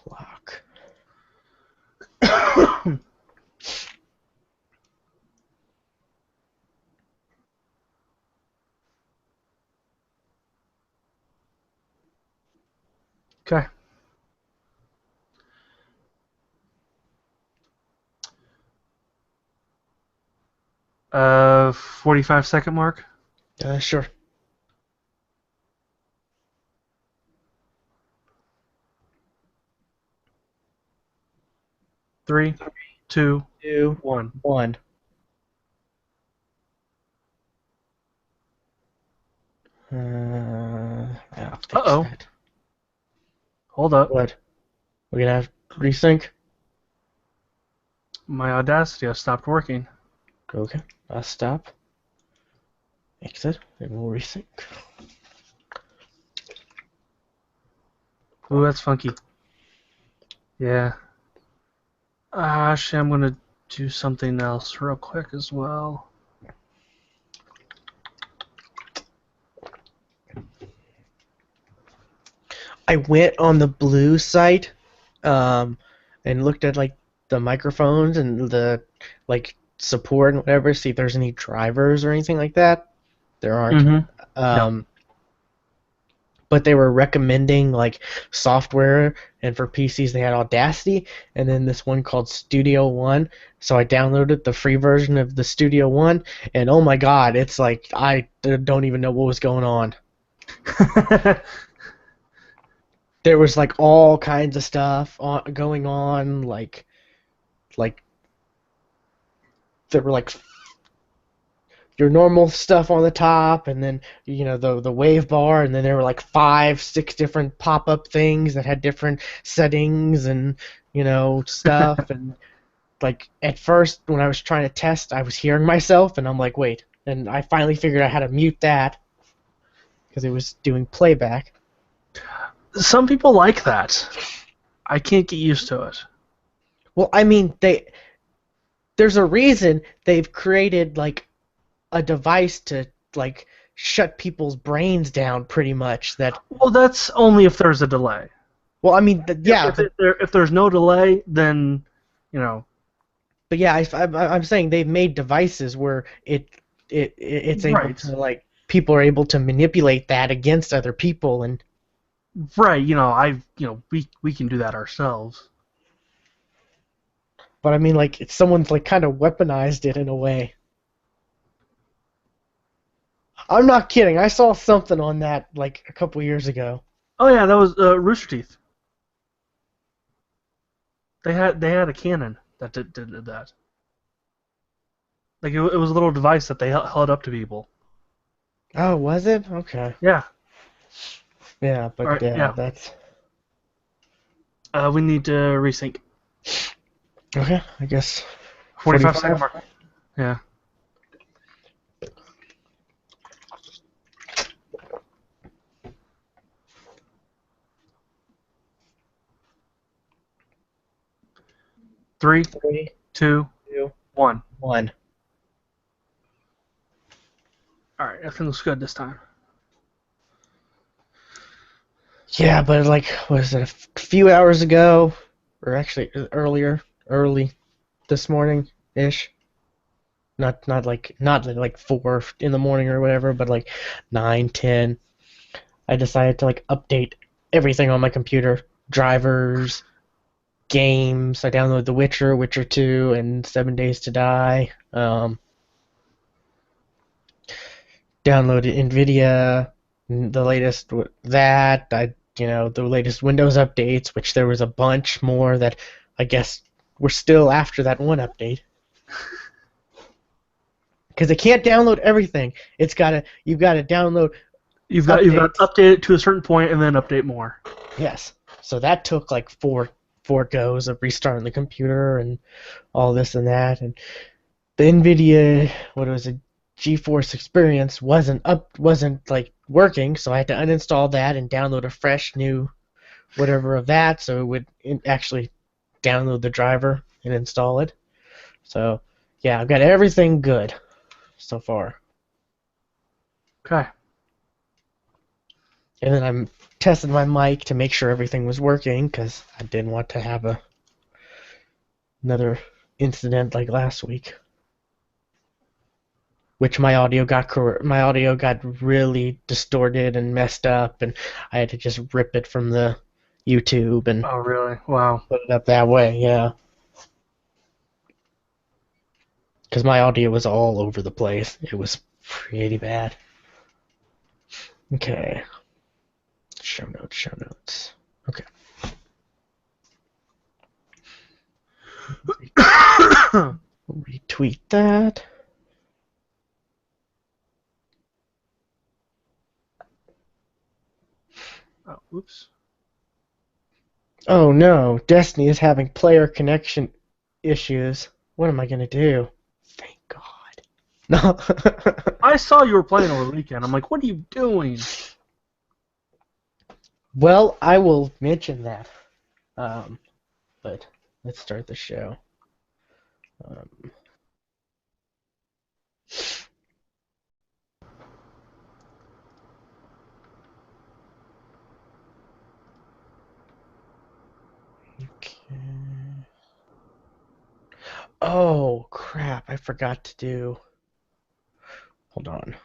o'clock. Okay. 45-second mark. Sure. Three, two, 2, one. 1. I'll fix Uh-oh. that. Hold up. What? We're gonna have to resync? My Audacity has stopped working. Okay. I'll stop. Exit, and we'll resync. Ooh, that's funky. Yeah. Actually, I'm going to do something else real quick as well. I went on the Blue site, and looked at like the microphones and the like support and whatever. See if there's any drivers or anything like that. There aren't. Mm-hmm. No. But they were recommending like software, and for PCs they had Audacity, and then this one called Studio One. So I downloaded the free version of the Studio One, and oh my God, it's like I don't even know what was going on. There was like all kinds of stuff going on, like there were like your normal stuff on the top, and then the wave bar, and then there were like 5, 6 different pop-up things that had different settings and stuff. And like at first when I was trying to test, I was hearing myself, and I'm like, wait, and I finally figured out how to mute that because it was doing playback. Some people like that. I can't get used to it. Well, I mean, there's a reason they've created like a device to like shut people's brains down, pretty much. Well, that's only if there's a delay. Well, I mean, yeah. If there's no delay, then But yeah, I'm saying they've made devices where it's able right. to, like, people are able to manipulate that against other people. And right. We can do that ourselves. but I mean, like, someone's like kind of weaponized it in a way. I'm not kidding. I saw something on that like a couple years ago. Oh yeah, that was Rooster Teeth. They had a cannon that did that. Like it was a little device that they held up to people. Oh, was it? Okay. Yeah. Yeah, but All right. Yeah. that's We need to resync. okay. I guess 45-second mark. Yeah. Three, 3, two, 2, 1. 1. All right, everything looks good this time. Yeah, but like, was it a few hours ago, or actually early this morning ish? Not like 4 in the morning or whatever, but like 9, 10. I decided to like update everything on my computer, drivers, games. I downloaded The Witcher, Witcher 2, and 7 Days to Die. Downloaded NVIDIA, the latest the latest Windows updates, which there was a bunch more that I guess were still after that one update. Because they can't download everything. You've got to download. You've got to update it to a certain point and then update more. Yes. So that took like four goes of restarting the computer and all this and that, and the NVIDIA, what was it, GeForce Experience wasn't like working, so I had to uninstall that and download a fresh new whatever of that, so it would actually download the driver and install it. So yeah, I've got everything good so far. Okay. And then I'm testing my mic to make sure everything was working because I didn't want to have another incident like last week, which my audio got really distorted and messed up, and I had to just rip it from the YouTube and Oh, really? Wow. put it up that way. Yeah, because my audio was all over the place. It was pretty bad. Okay, show notes, show notes. Okay. Retweet that. Oh, oops. Oh no, Destiny is having player connection issues. What am I gonna do? Thank God. No. I saw you were playing over the weekend. I'm like, what are you doing? Well, I will mention that. But let's start the show. Um, okay. Oh crap! I forgot to do. Hold on.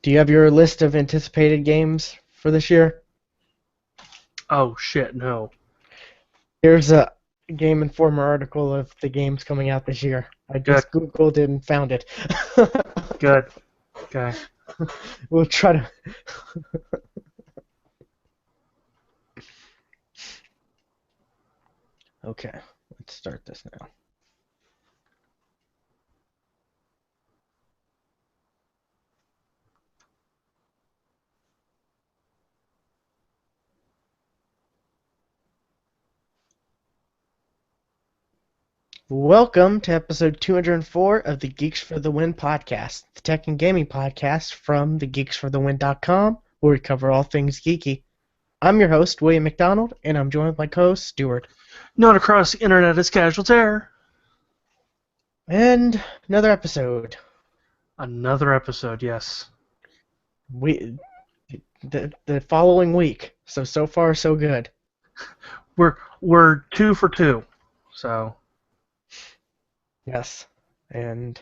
Do you have your list of anticipated games for this year? Oh, shit, no. Here's a Game Informer article of the games coming out this year. I Good, just Googled it and found it. good. Okay. We'll try to. Okay, let's start this now. Welcome to episode 204 of the Geeks for the Win podcast, the tech and gaming podcast from thegeeksforthewin.com, where we cover all things geeky. I'm your host, William McDonald, and I'm joined by co-host, Stuart. Known across the internet as Casual Terror. And another episode. Another episode, yes. The following week. So far, so good. We're 2 for 2. So, Yes. And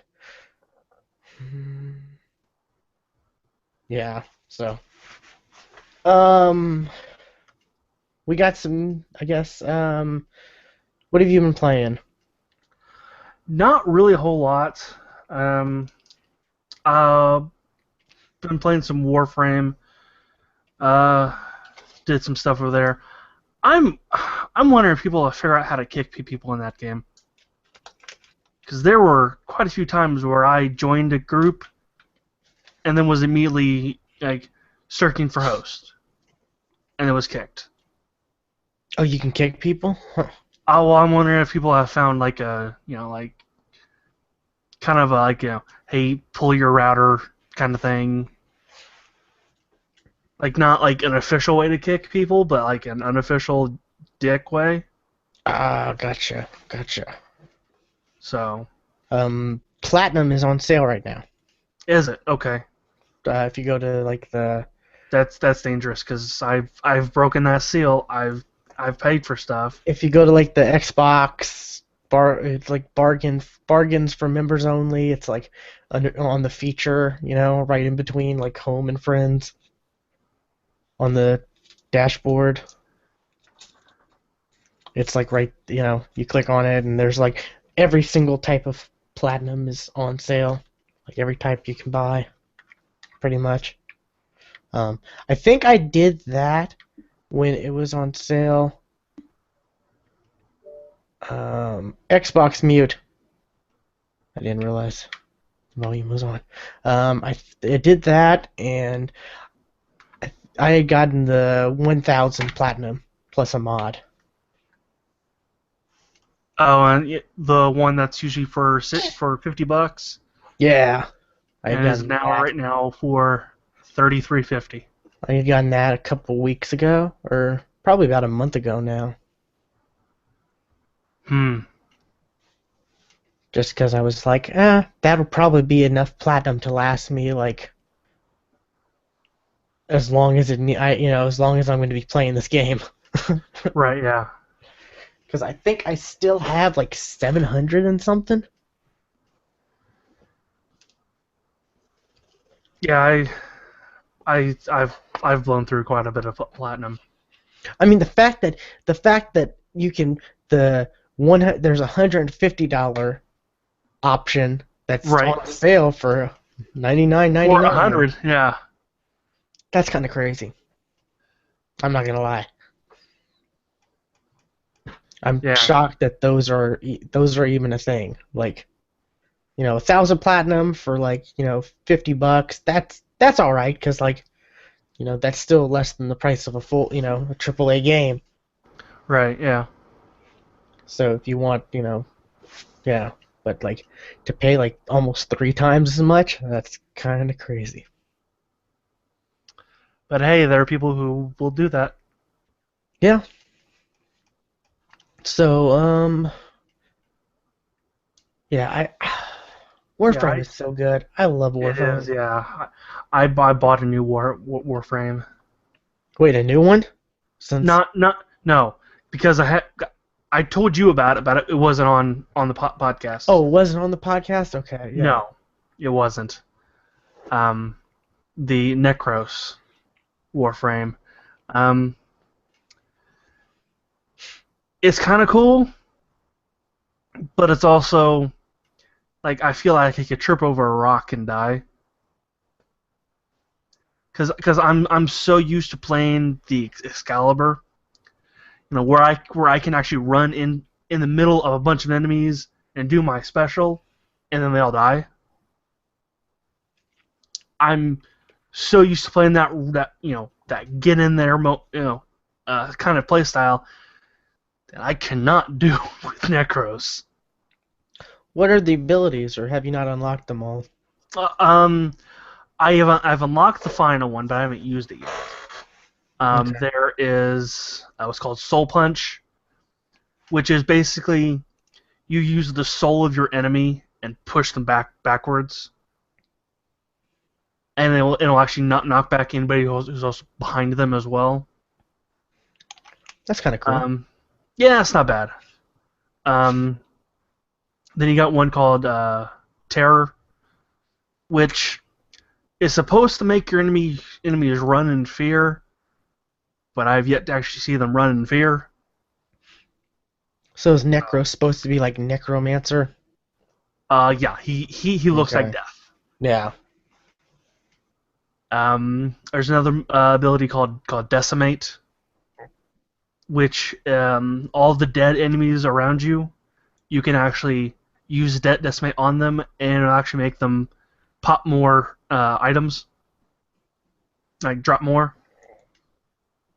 yeah, so we got some, I guess, what have you been playing? not really a whole lot. Uh, been playing some Warframe. Uh, did some stuff over there. I'm wondering if people will figure out how to kick people in that game. Because there were quite a few times where I joined a group and then was immediately like searching for host, and it was kicked. Oh, you can kick people? Huh. Oh, well, I'm wondering if people have found like a like kind of a, like hey, pull your router kind of thing. Like not like an official way to kick people, but like an unofficial dick way. Ah, gotcha. So Platinum is on sale right now. is it okay? If you go to like the, That's dangerous because I've broken that seal. I've paid for stuff. if you go to like the Xbox it's like bargains for members only. It's like on the feature, right in between like home and friends on the dashboard. It's like right, you click on it and there's like every single type of platinum is on sale. Like every type you can buy, pretty much. I think I did that when it was on sale. Xbox mute. I didn't realize the volume was on. I did that, and I had gotten the 1000 platinum plus a mod. Oh, and the one that's usually for $50. Yeah. I had and is gotten now that. right now for $33.50. I had gotten that a couple weeks ago, or probably about a month ago now. Hmm. Just because I was like, that'll probably be enough platinum to last me like as long as as long as I'm going to be playing this game. Right. Yeah. Because I think I still have like 700 and something. Yeah. I've blown through quite a bit of platinum. I mean, the fact that you can there's $150 option that's Right. on sale for 99.99. Or 100. Yeah. That's kind of crazy. I'm not gonna lie. I'm Yeah. shocked that those are even a thing. Like, 1,000 platinum for like $50. That's all right because like that's still less than the price of a full a AAA game. Right. Yeah. So if you want yeah, but like to pay like almost 3 times as much, that's kind of crazy. But hey, there are people who will do that. Yeah. So yeah, Yeah. Warframe is so good. I love It is. Warframe. Yeah. I bought a new Warframe. Wait, a new one? Since Not no, because I told you about it. It wasn't on the podcast. Oh, it wasn't on the podcast? Okay, yeah. No, it wasn't. Um, the Necros Warframe. Um, it's kind of cool, but it's also like I feel like I could trip over a rock and die. Cause I'm so used to playing the Excalibur, where I can actually run in the middle of a bunch of enemies and do my special, and then they all die. I'm so used to playing that get in there kind of play style that I cannot do with Necros. What are the abilities, or have you not unlocked them all? Uh, um, I've unlocked the final one, but I haven't used it yet. Okay. There is what's called Soul Punch, which is basically you use the soul of your enemy and push them backwards, and it'll actually not knock back anybody who's also behind them as well. That's kind of cool. Um, yeah, it's not bad. Um, then you got one called Terror, which is supposed to make your enemies run in fear, but I've yet to actually see them run in fear. So is Necro supposed to be like Necromancer? Yeah, he looks like Okay. death. Yeah. There's another ability called Decimate, which all the dead enemies around you, you can actually use Decimate on them, and it'll actually make them pop more items, like drop more.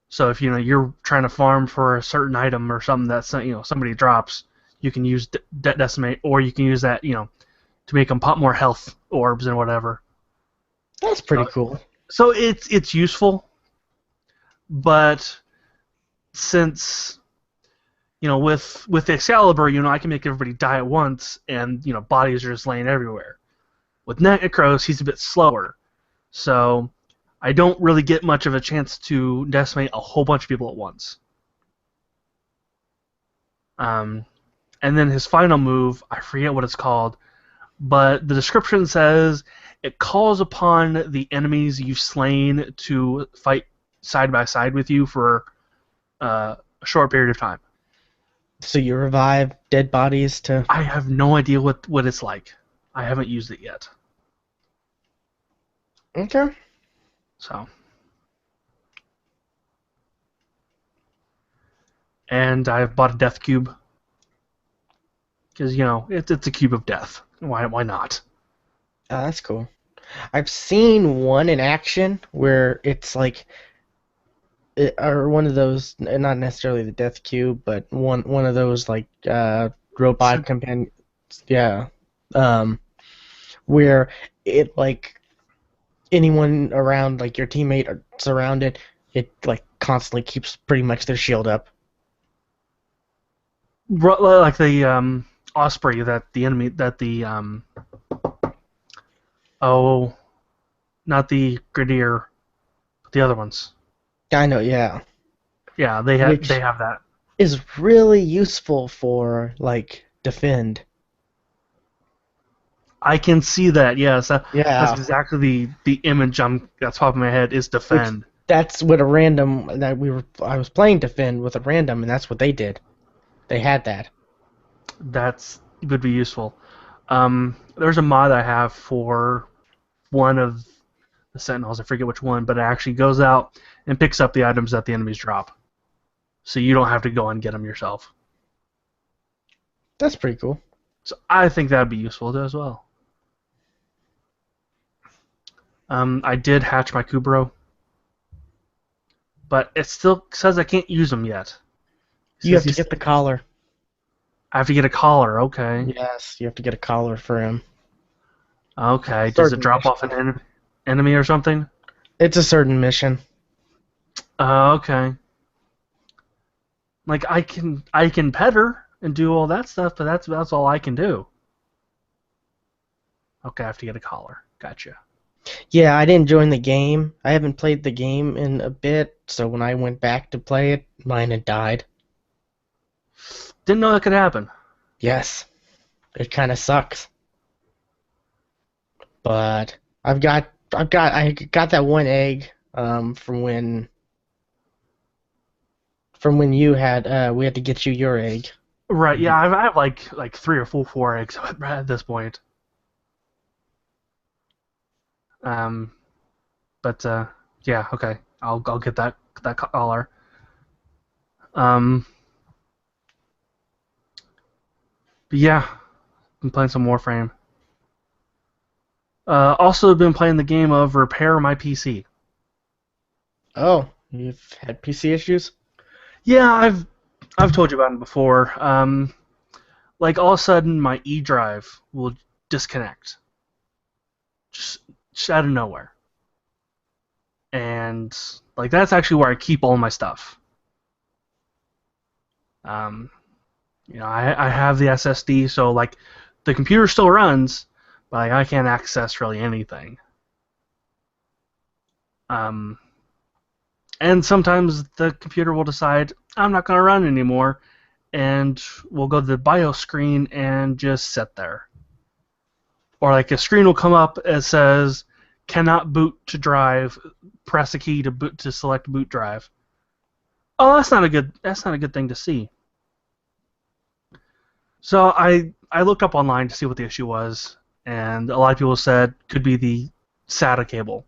So if you're trying to farm for a certain item or something that somebody drops, you can use Decimate, or you can use that to make them pop more health orbs and whatever. That's pretty So, cool. so it's useful, but since with Excalibur, I can make everybody die at once, and bodies are just laying everywhere. With Necros, he's a bit slower, so I don't really get much of a chance to decimate a whole bunch of people at once. Um, and then his final move, I forget what it's called, but the description says it calls upon the enemies you've slain to fight side by side with you for a short period of time. So you revive dead bodies to. I have no idea what it's like. I haven't used it yet. Okay. So. And I've bought a death cube. Because, it's a cube of death. Why not? Oh, that's cool. I've seen one in action where it's like, or one of those, not necessarily the Death Cube, but one of those like robot companions. Yeah. Where it like anyone around, like your teammate or surrounded, it like constantly keeps pretty much their shield up. Like the Osprey oh, not the Grenadier, but the other ones. I know, yeah. Yeah, they Which have that. is really useful for like defend. I can see that. Yes, that's Yeah, exactly the image that's popping in my head is which defend. that's what a random that we were. I was playing defend with a random, and that's what they did. They had that. That's would be useful. There's a mod I have for one of the Sentinels. I forget which one, but it actually goes out and picks up the items that the enemies drop, so you don't have to go and get them yourself. That's pretty cool. So I think that'd be useful as well. I did hatch my Kubro, but it still says I can't use them yet. It You says have to get the collar. I have to get a collar. Okay. Yes, you have to get a collar for him. Okay. Does it Certain drop off mission. an enemy or something? It's a certain mission. Okay. Like I can pet her and do all that stuff, but that's all I can do. Okay, I have to get a collar. Gotcha. Yeah, I didn't join the game. I haven't played the game in a bit, so when I went back to play it, mine had died. Didn't know that could happen. Yes, it kind of sucks. But I got that one egg from when you had we had to get you your egg. Right. Yeah, I have like 3 or 4 eggs at this point. Um, but yeah. Okay. I'll get that collar. Um, but yeah, been playing some Warframe. Also been playing the game of Repair My PC. Oh, you've had PC issues? Yeah, I've told you about it before. Like all of a sudden my E drive will disconnect, just out of nowhere, and like that's actually where I keep all my stuff. Um, I have the SSD, so like the computer still runs, but like, I can't access really anything. Um, and sometimes the computer will decide I'm not going to run anymore, and we'll go to the BIOS screen and just sit there. Or like a screen will come up that says cannot boot to drive. Press a key to boot to select boot drive. Oh, that's not a good thing to see. So I looked up online to see what the issue was, and a lot of people said could be the SATA cable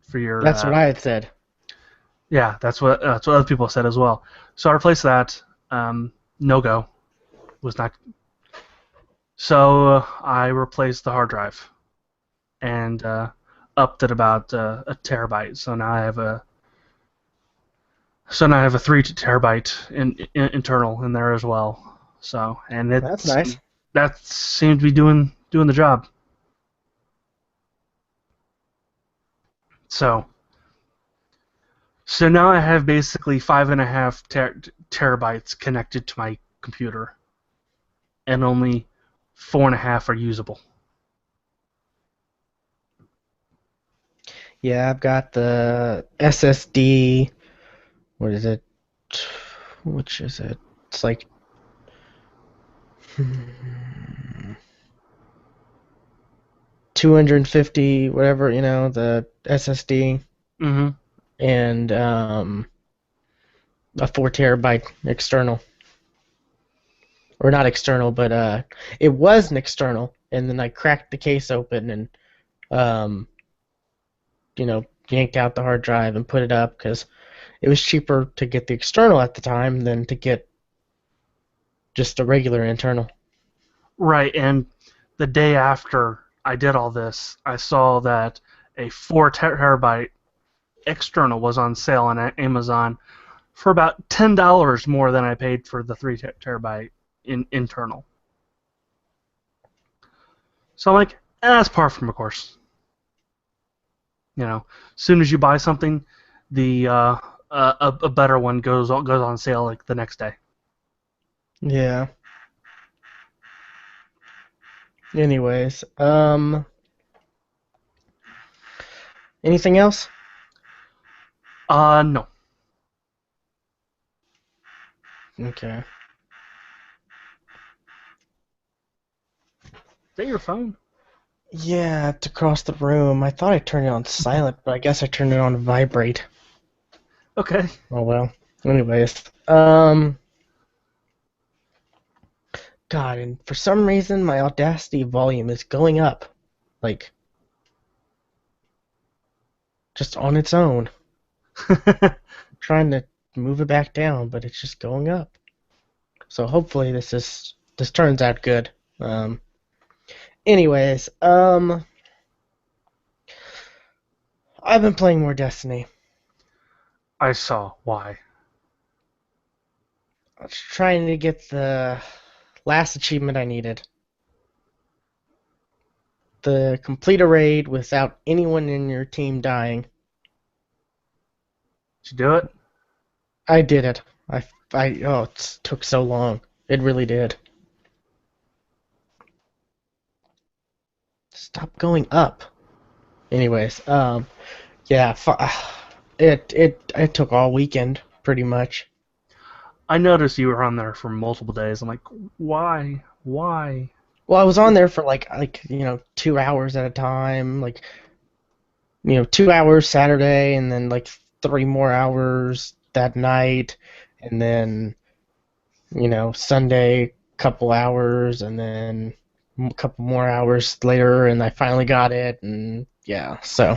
for your. That's what I had said. Yeah, that's what other people said as well. So I replaced that. No go was not. So I replaced the hard drive and upped it about a terabyte. So now I have a 3 terabyte internal in there as well. So and That's nice. that seemed to be doing the job. So now I have basically 5.5 terabytes connected to my computer, and only 4.5 are usable. Yeah, I've got the SSD. What is it? Which is it? It's like 250, whatever, the SSD, Mm-hmm. and a 4 terabyte external. Or not external, but it was an external, and then I cracked the case open and um, yanked out the hard drive and put it up because it was cheaper to get the external at the time than to get just a regular internal. Right, and the day after I did all this, I saw that a 4 terabyte external was on sale on Amazon for about $10 more than I paid for the 3 terabyte internal. So I'm like, And that's par from the course. You know, as soon as you buy something, the a better one goes on sale like the next day. Yeah. Anyways, anything else? No. Okay. Is that your phone? Yeah, it's across the room. I thought I turned it on silent, but I guess I turned it on vibrate. Okay. Oh well. Anyways, God, and for some reason my Audacity volume is going up, like just on its own. I'm trying to move it back down, but it's just going up. So hopefully this turns out good. Um, anyways, I've been playing more Destiny. I saw why. I was trying to get the last achievement I needed. The complete a raid without anyone in your team dying. Did you do it? I did it. Oh, it took so long. It really did. Stop going up. Anyways, yeah, it took all weekend pretty much. I noticed you were on there for multiple days. I'm like, why? Why? Well, I was on there for like 2 hours at a time, 2 hours Saturday, and then like 3 more hours that night, and then Sunday couple hours, and then a couple more hours later, and I finally got it, and yeah, so.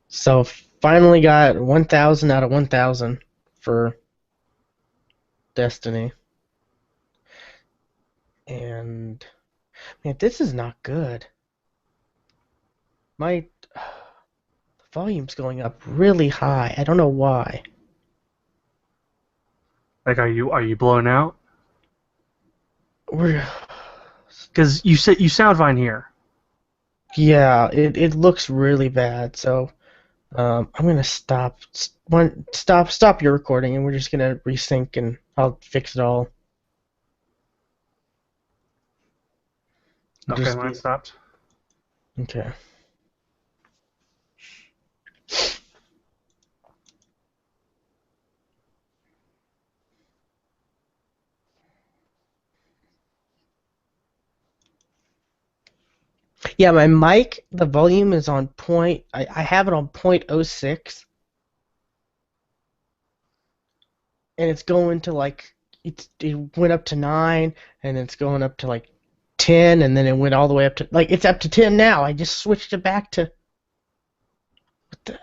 So finally got 1,000 out of 1,000 for Destiny. And man, this is not good. My volume's going up really high. I don't know why. Like, are you blown out? We're Because you said you sound fine here. Yeah, it looks really bad. So I'm gonna stop your recording, and we're just gonna resync, and I'll fix it all. Okay, Just mine be stopped. okay. Yeah, my mic, the volume is on point. I have it on point oh 0.06, and it's going to it went up to 9, and it's going up to like 10, and then it went all the way up to it's up to 10 now. I just switched it back to what the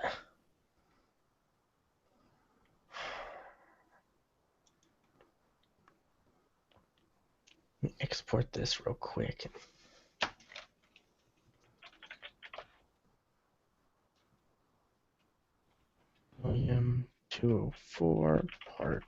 Let me export this real quick. Volume 204 part